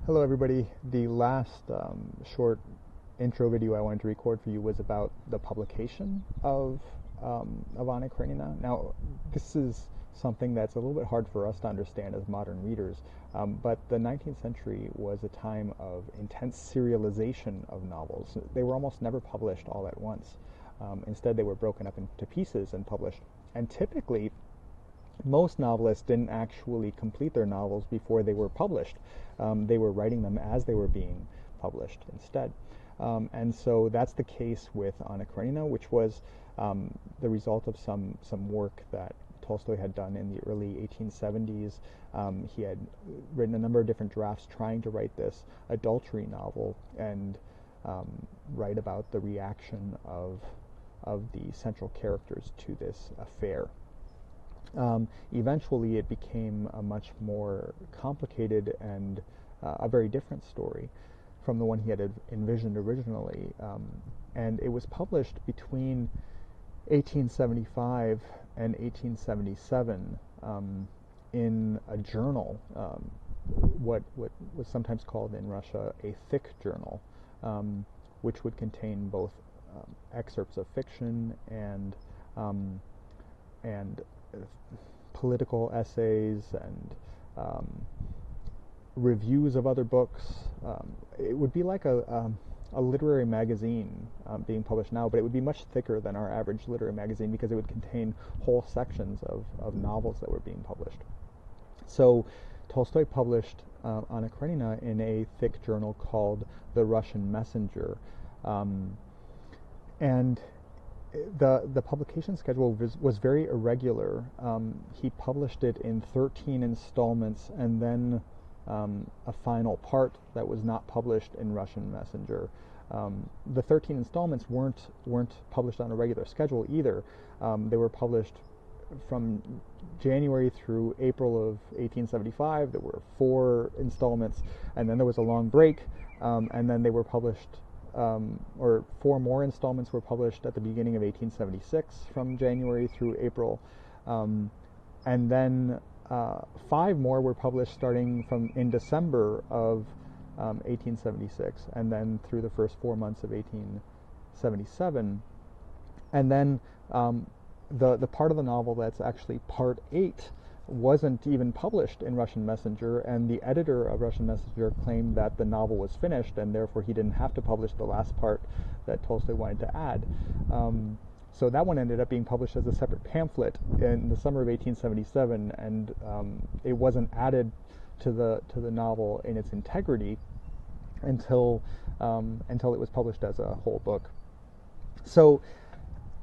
Hello everybody. The last short intro video I wanted to record for you was about the publication of Anna Karenina. Now, this is something that's a little bit hard for us to understand as modern readers, but the 19th century was a time of intense serialization of novels. They were almost never published all at once. Instead, they were broken up into pieces and published. And typically, most novelists didn't actually complete their novels before they were published. They were writing them as they were being published instead. And so that's the case with Anna Karenina, which was the result of some work that Tolstoy had done in the early 1870s. He had written a number of different drafts trying to write this adultery novel and write about the reaction of the central characters to this affair. Eventually it became a much more complicated and a very different story from the one he had envisioned originally. And it was published between 1875 and 1877 in a journal, what was sometimes called in Russia a thick journal, which would contain both excerpts of fiction and political essays and reviews of other books. It would be like a literary magazine being published now, but it would be much thicker than our average literary magazine because it would contain whole sections of novels that were being published. So Tolstoy published Anna Karenina in a thick journal called The Russian Messenger. And the publication schedule was very irregular. He published it in 13 installments and then a final part that was not published in Russian Messenger. The 13 installments weren't published on a regular schedule either. They were published from January through April of 1875. There were 4 installments, and then there was a long break, and then they were published. Or 4 more installments were published at the beginning of 1876 from January through April, and then 5 more were published starting from in December of 1876, and then through the first 4 months of 1877, and then the part of the novel that's actually part 8 wasn't even published in Russian Messenger, and the editor of Russian Messenger claimed that the novel was finished and therefore he didn't have to publish the last part that Tolstoy wanted to add. So that one ended up being published as a separate pamphlet in the summer of 1877, and it wasn't added to the novel in its integrity until it was published as a whole book. So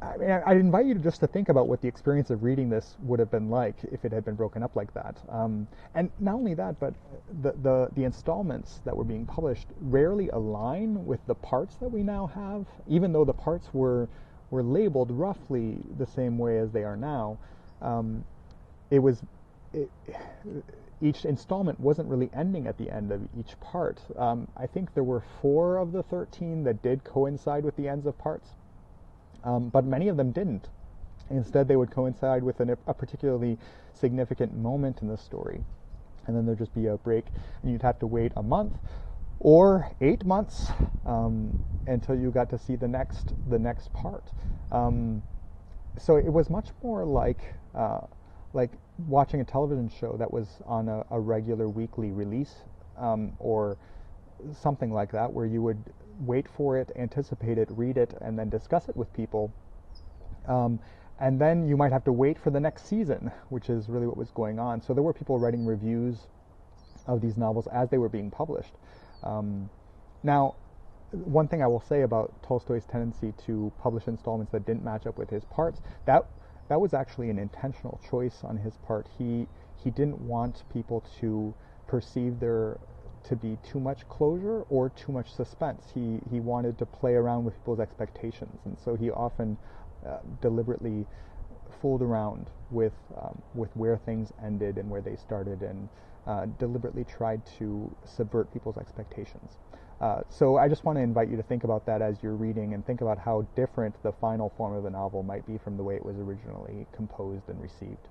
I mean, I'd invite you to think about what the experience of reading this would have been like if it had been broken up like that. And not only that, but the installments that were being published rarely align with the parts that we now have, even though the parts were labeled roughly the same way as they are now. Each installment wasn't really ending at the end of each part. I think there were 4 of the 13 that did coincide with the ends of parts. But many of them didn't. Instead, they would coincide with a particularly significant moment in the story. And then there'd just be a break, and you'd have to wait a month or 8 months until you got to see the next part. So it was much more like watching a television show that was on a regular weekly release, or something like that, where you would wait for it, anticipate it, read it, and then discuss it with people. And then you might have to wait for the next season, which is really what was going on. So there were people writing reviews of these novels as they were being published. Now, one thing I will say about Tolstoy's tendency to publish installments that didn't match up with his parts, that was actually an intentional choice on his part. He didn't want people to perceive there to be too much closure or too much suspense. He wanted to play around with people's expectations, and so he often deliberately fooled around with where things ended and where they started, and deliberately tried to subvert people's expectations. So I just want to invite you to think about that as you're reading, and think about how different the final form of the novel might be from the way it was originally composed and received.